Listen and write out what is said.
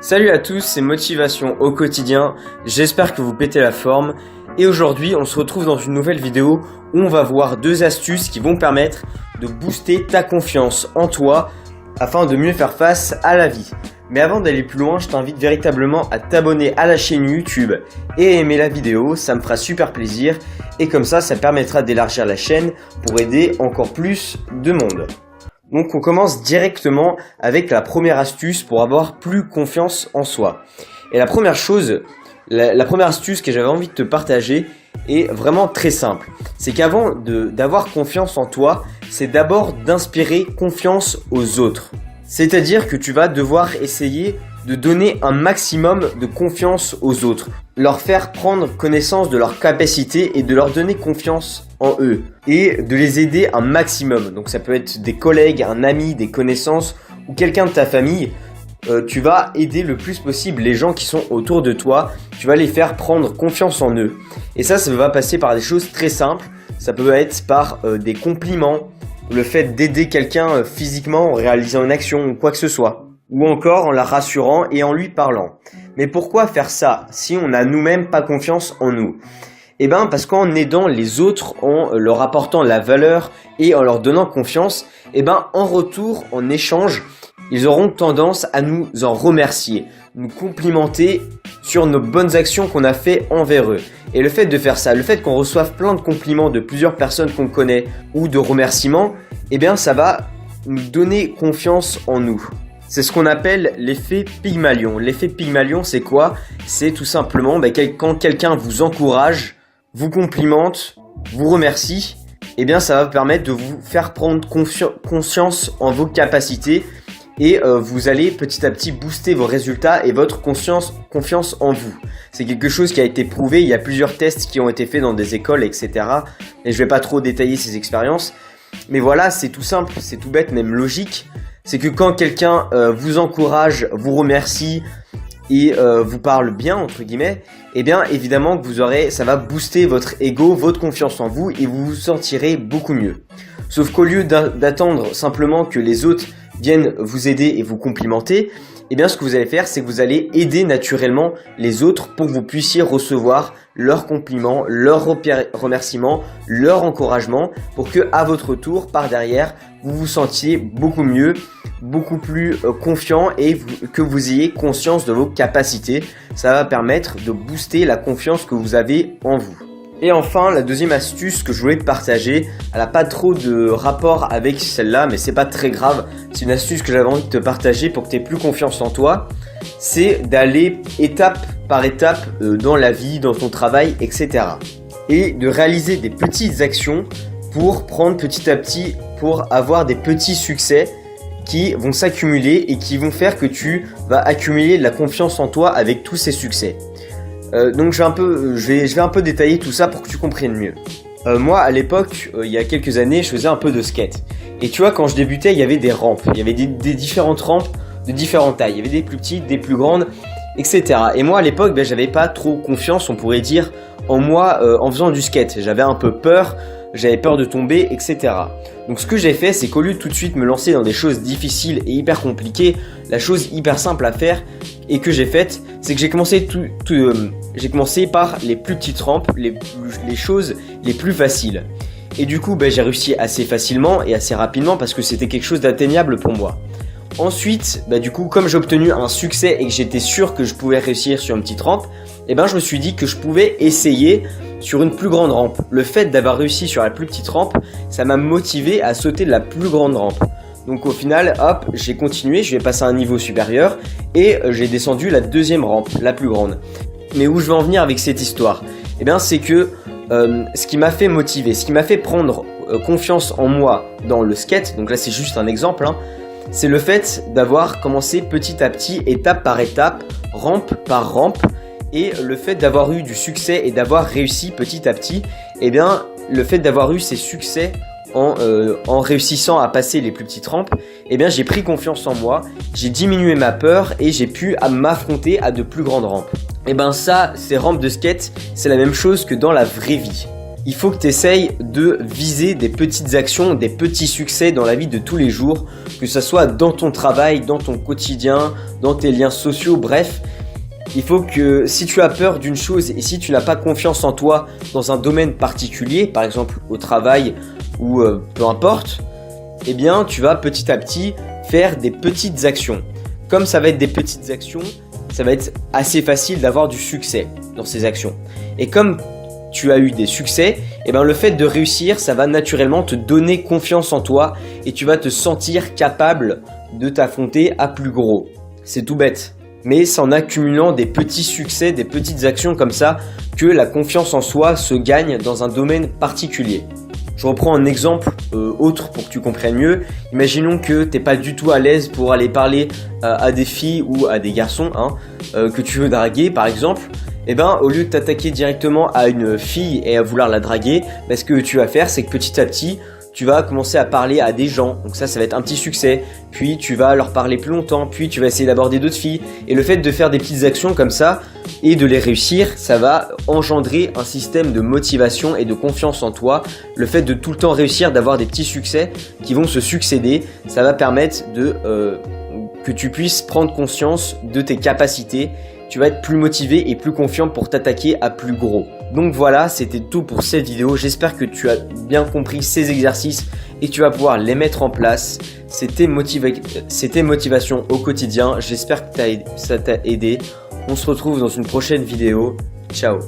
Salut à tous, c'est Motivation au quotidien, j'espère que vous pétez la forme et aujourd'hui on se retrouve dans une nouvelle vidéo où on va voir deux astuces qui vont permettre de booster ta confiance en toi afin de mieux faire face à la vie. Mais avant d'aller plus loin, je t'invite véritablement à t'abonner à la chaîne YouTube et aimer la vidéo, ça me fera super plaisir et comme ça permettra d'élargir la chaîne pour aider encore plus de monde. Donc on commence directement avec la première astuce pour avoir plus confiance en soi. Et la première chose, la première astuce que j'avais envie de te partager est vraiment très simple. C'est qu'avant d'avoir confiance en toi, c'est d'abord d'inspirer confiance aux autres. C'est-à-dire que tu vas devoir essayer de donner un maximum de confiance aux autres, leur faire prendre connaissance de leurs capacités et de leur donner confiance en eux et de les aider un maximum. Donc ça peut être des collègues, un ami, des connaissances ou quelqu'un de ta famille. Tu vas aider le plus possible les gens qui sont autour de toi, tu vas les faire prendre confiance en eux. Et ça va passer par des choses très simples, ça peut être par des compliments, le fait d'aider quelqu'un physiquement en réalisant une action ou quoi que ce soit. Ou encore en la rassurant et en lui parlant. Mais pourquoi faire ça si on n'a nous-mêmes pas confiance en nous ? Eh bien parce qu'en aidant les autres, en leur apportant la valeur et en leur donnant confiance, eh bien en retour, en échange, ils auront tendance à nous en remercier, nous complimenter sur nos bonnes actions qu'on a fait envers eux. Et le fait de faire ça, le fait qu'on reçoive plein de compliments de plusieurs personnes qu'on connaît ou de remerciements, eh bien ça va nous donner confiance en nous. C'est ce qu'on appelle l'effet Pygmalion. L'effet Pygmalion, c'est quoi ? C'est tout simplement quand quelqu'un vous encourage, vous complimente, vous remercie, eh bien ça va vous permettre de vous faire prendre conscience en vos capacités et vous allez petit à petit booster vos résultats et votre confiance en vous. C'est quelque chose qui a été prouvé, il y a plusieurs tests qui ont été faits dans des écoles, etc. Et je vais pas trop détailler ces expériences. Mais voilà, c'est tout simple, c'est tout bête, même logique. C'est que quand quelqu'un vous encourage, vous remercie et vous parle bien, entre guillemets, eh bien évidemment que ça va booster votre ego, votre confiance en vous et vous vous sentirez beaucoup mieux. Sauf qu'au lieu d'attendre simplement que les autres viennent vous aider et vous complimenter, eh bien ce que vous allez faire, c'est que vous allez aider naturellement les autres pour que vous puissiez recevoir leurs compliments, leurs remerciements, leur encouragement pour que à votre tour, par derrière, vous vous sentiez beaucoup mieux, beaucoup plus confiant et que vous ayez conscience de vos capacités. Ça va permettre de booster la confiance que vous avez en vous. Et enfin, la deuxième astuce que je voulais te partager, elle n'a pas trop de rapport avec celle-là, mais c'est pas très grave. C'est une astuce que j'avais envie de te partager pour que tu aies plus confiance en toi. C'est d'aller étape par étape dans la vie, dans ton travail, etc. Et de réaliser des petites actions pour prendre petit à petit, pour avoir des petits succès qui vont s'accumuler et qui vont faire que tu vas accumuler de la confiance en toi avec tous ces succès. Donc je vais un peu détailler tout ça pour que tu comprennes mieux. Moi à l'époque, il y a quelques années, je faisais un peu de skate. Et tu vois, quand je débutais, il y avait des rampes. Il y avait des différentes rampes de différentes tailles. Il y avait des plus petites, des plus grandes, etc. Et moi à l'époque, j'avais pas trop confiance, on pourrait dire, en moi en faisant du skate. J'avais un peu peur, j'avais peur de tomber, etc. Donc ce que j'ai fait, c'est qu'au lieu de tout de suite me lancer dans des choses difficiles et hyper compliquées, la chose hyper simple à faire et que j'ai faite, c'est que j'ai commencé j'ai commencé par les plus petites rampes, les choses les plus faciles. Et du coup, j'ai réussi assez facilement et assez rapidement parce que c'était quelque chose d'atteignable pour moi. Ensuite, du coup, comme j'ai obtenu un succès et que j'étais sûr que je pouvais réussir sur une petite rampe, je me suis dit que je pouvais essayer sur une plus grande rampe. Le fait d'avoir réussi sur la plus petite rampe, ça m'a motivé à sauter de la plus grande rampe. Donc au final, hop, j'ai continué, je vais passer à un niveau supérieur et j'ai descendu la deuxième rampe, la plus grande. Mais où je veux en venir avec cette histoire ? C'est que ce qui m'a fait motiver, ce qui m'a fait prendre confiance en moi dans le skate, donc là c'est juste un exemple, c'est le fait d'avoir commencé petit à petit, étape par étape, rampe par rampe, et le fait d'avoir eu du succès et d'avoir réussi petit à petit, le fait d'avoir eu ces succès en réussissant à passer les plus petites rampes, j'ai pris confiance en moi, j'ai diminué ma peur et j'ai pu m'affronter à de plus grandes rampes. Ces rampes de skate, c'est la même chose que dans la vraie vie. il faut que tu essayes de viser des petites actions, des petits succès dans la vie de tous les jours, que ce soit dans ton travail, dans ton quotidien, dans tes liens sociaux, bref. Il faut que si tu as peur d'une chose et si tu n'as pas confiance en toi dans un domaine particulier, par exemple au travail ou peu importe, eh bien tu vas petit à petit faire des petites actions. Comme ça va être des petites actions, ça va être assez facile d'avoir du succès dans ces actions. Et comme tu as eu des succès, eh bien le fait de réussir, ça va naturellement te donner confiance en toi et tu vas te sentir capable de t'affronter à plus gros. C'est tout bête. Mais c'est en accumulant des petits succès, des petites actions comme ça que la confiance en soi se gagne dans un domaine particulier. Je reprends un exemple autre pour que tu comprennes mieux. Imaginons que tu n'es pas du tout à l'aise pour aller parler à des filles ou à des garçons que tu veux draguer par exemple. Eh ben, au lieu de t'attaquer directement à une fille et à vouloir la draguer, ce que tu vas faire, c'est que petit à petit, tu vas commencer à parler à des gens. Donc ça va être un petit succès. Puis tu vas leur parler plus longtemps. Puis tu vas essayer d'aborder d'autres filles. Et le fait de faire des petites actions comme ça et de les réussir, ça va engendrer un système de motivation et de confiance en toi. Le fait de tout le temps réussir, d'avoir des petits succès qui vont se succéder, ça va permettre que tu puisses prendre conscience de tes capacités. Tu vas être plus motivé et plus confiant pour t'attaquer à plus gros. Donc voilà, c'était tout pour cette vidéo. J'espère que tu as bien compris ces exercices et que tu vas pouvoir les mettre en place. C'était motivation au quotidien. J'espère que ça t'a aidé. On se retrouve dans une prochaine vidéo. Ciao.